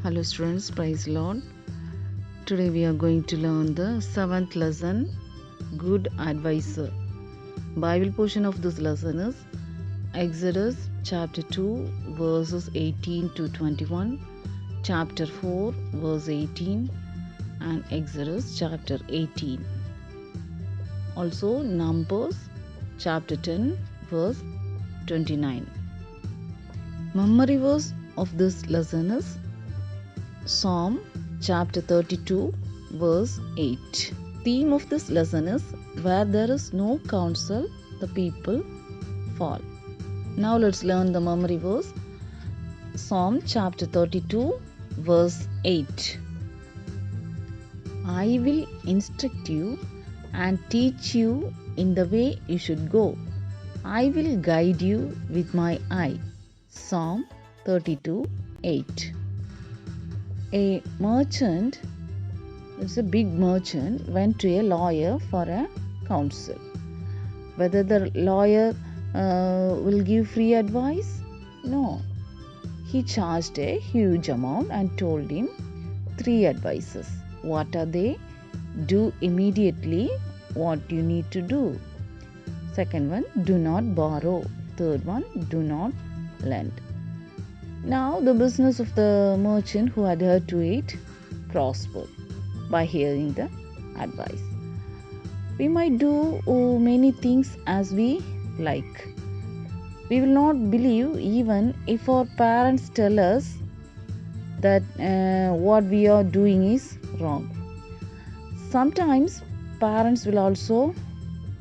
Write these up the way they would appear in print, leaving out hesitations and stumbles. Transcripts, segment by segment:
Hello students, praise Lord. Today we are going to learn the 7th lesson, Good Advisor. Bible portion of this lesson is Exodus chapter 2 verses 18 to 21, chapter 4 verse 18 and Exodus chapter 18. Also Numbers chapter 10 verse 29. Memory verse of this lesson is Psalm chapter 32 verse 8. Theme of this lesson is where there is no counsel, the people fall. Now let's learn the memory verse. Psalm chapter 32 verse 8. I will instruct you and teach you in the way you should go. I will guide you with my eye. Psalm 32 8. A merchant, it's a big merchant, went to a lawyer for a counsel. Whether the lawyer will give free advice? No. He charged a huge amount and told him 3 advices. What are they? Do immediately what you need to do. Second one, do not borrow. Third one, do not lend. Now the business of the merchant who adhered to it prospered by hearing the advice. We might do many things as we like. We will not believe even if our parents tell us that what we are doing is wrong. Sometimes parents will also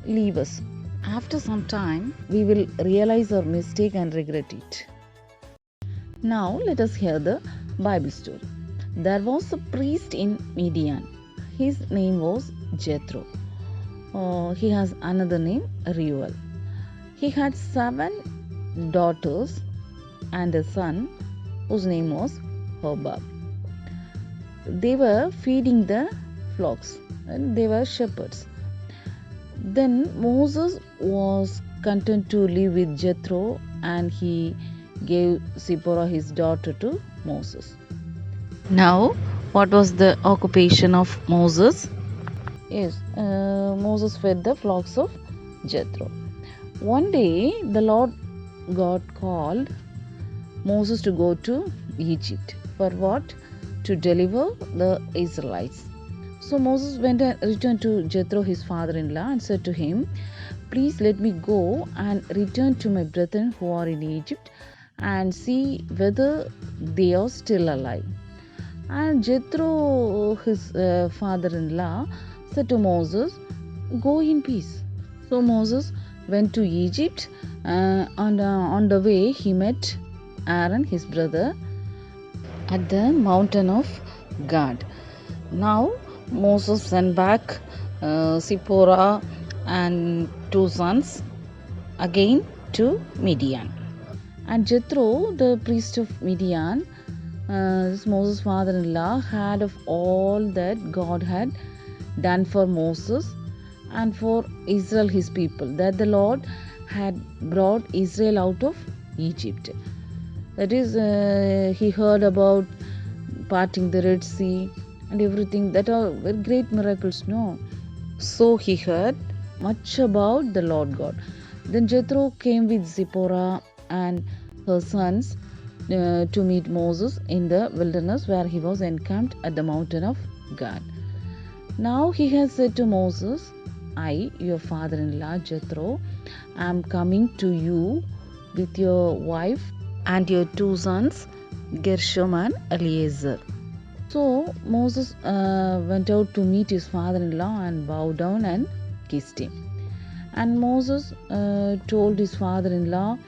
leave us. After some time, we will realize our mistake and regret it. Now let us hear the Bible story. There was a priest in Midian. His name was Jethro. He has another name, Reuel. He had 7 daughters and a son whose name was Hobab. They were feeding the flocks and they were shepherds. Then Moses was content to live with Jethro and he gave Zipporah his daughter to Moses. Now, what was the occupation of Moses? Yes, Moses fed the flocks of Jethro. One day, the Lord God called Moses to go to Egypt. For what? To deliver the Israelites. So Moses went and returned to Jethro, his father-in-law, and said to him, "Please let me go and return to my brethren who are in Egypt and see whether they are still alive." And Jethro, his father-in-law, said to Moses, "Go in peace." So Moses went to Egypt and on the way he met Aaron, his brother, at the mountain of God. Now Moses sent back Zipporah and 2 sons again to Midian. And Jethro, the priest of Midian, Moses' father-in-law, had of all that God had done for Moses and for Israel, his people, that the Lord had brought Israel out of Egypt. That is, he heard about parting the Red Sea and everything. That are very great miracles, no? So he heard much about the Lord God. Then Jethro came with Zipporah and her sons to meet Moses in the wilderness where he was encamped at the mountain of God. Now he has said to Moses, "I, your father-in-law Jethro, am coming to you with your wife and your 2 sons, Gershom and Eliezer." So Moses went out to meet his father-in-law and bowed down and kissed him. And Moses told his father-in-law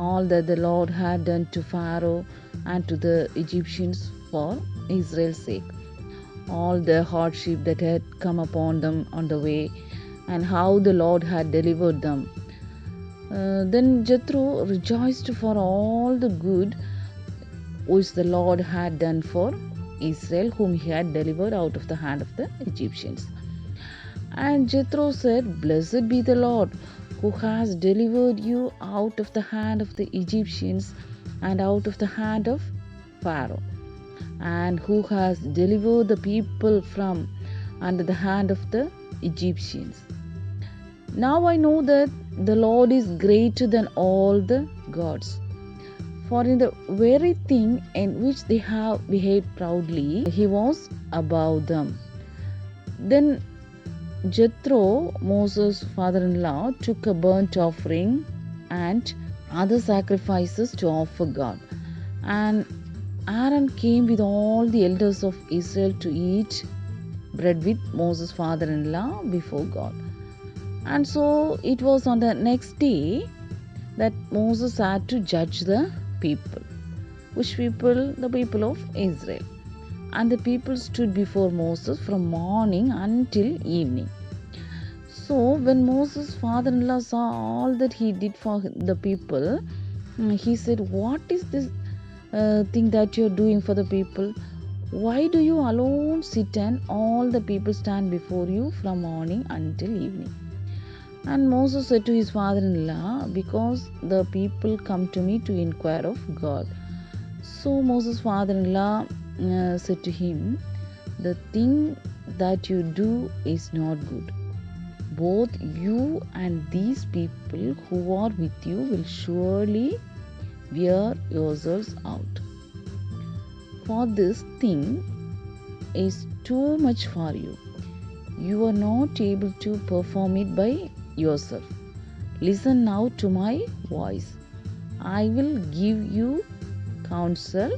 all that the Lord had done to Pharaoh and to the Egyptians for Israel's sake. All the hardship that had come upon them on the way and how the Lord had delivered them. Then Jethro rejoiced for all the good which the Lord had done for Israel, whom he had delivered out of the hand of the Egyptians. And Jethro said, "Blessed be the Lord, who has delivered you out of the hand of the Egyptians and out of the hand of Pharaoh." and who has delivered the people from under the hand of the Egyptians. Now I know that the Lord is greater than all the gods. For in the very thing in which they have behaved proudly, he was above them. Then Jethro, Moses' father-in-law, took a burnt offering and other sacrifices to offer God. And Aaron came with all the elders of Israel to eat bread with Moses' father-in-law before God. And so it was on the next day that Moses had to judge the people. Which people? The people of Israel. And the people stood before Moses from morning until evening. So when Moses' father-in-law saw all that he did for the people, he said, "What is this thing that you are doing for the people? Why do you alone sit and all the people stand before you from morning until evening?" And Moses said to his father-in-law, "Because the people come to me to inquire of God." So Moses' father-in-law said to him, "The thing that you do is not good. Both you and these people who are with you will surely wear yourselves out. For this thing is too much for you. You are not able to perform it by yourself. Listen now to my voice. I will give you counsel,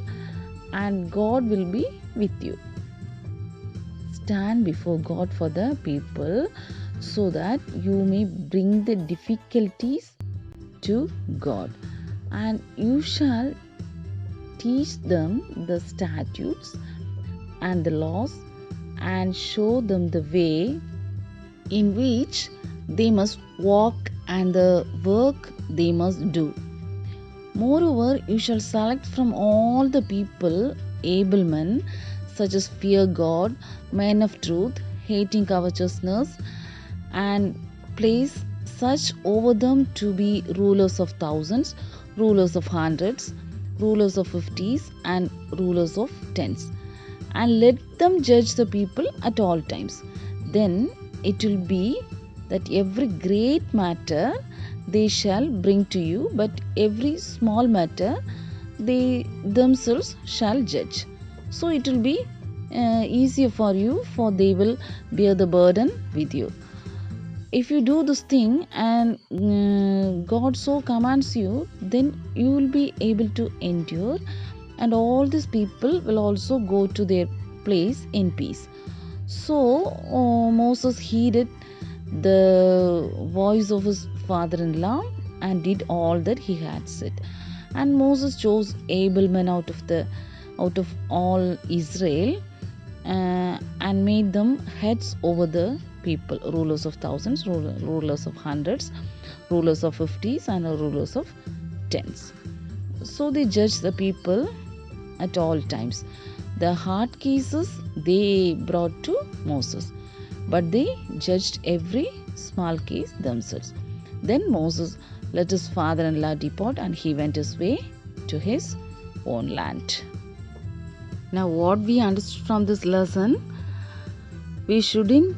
and God will be with you. Stand before God for the people, so that you may bring the difficulties to God, and you shall teach them the statutes and the laws, and show them the way in which they must walk and the work they must do. Moreover, you shall select from all the people able men, such as fear God, men of truth, hating covetousness, and place such over them to be rulers of thousands, rulers of hundreds, rulers of fifties, and rulers of tens. And let them judge the people at all times. Then it will be that every great matter they shall bring to you, but every small matter they themselves shall judge. So it will be easier for you, for they will bear the burden with you. If you do this thing and God so commands you, then you will be able to endure, and all these people will also go to their place in peace." So Moses heeded the voice of his father-in-law and did all that he had said. And Moses chose able men out of all Israel, and made them heads over the people, rulers of thousands, rulers of hundreds, rulers of fifties, and rulers of tens. So they judged the people at all times. The hard cases they brought to Moses, but they judged every small case themselves. Then Moses let his father-in-law depart, and he went his way to his own land. Now, what we understood from this lesson, we shouldn't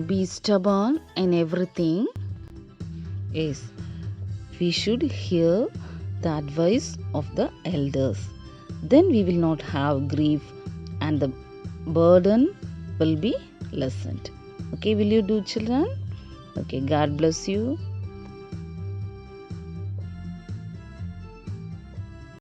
be stubborn in everything. Yes, we should hear the advice of the elders. Then we will not have grief, and the burden will be lessened. Okay, will you do, children? Okay, God bless you.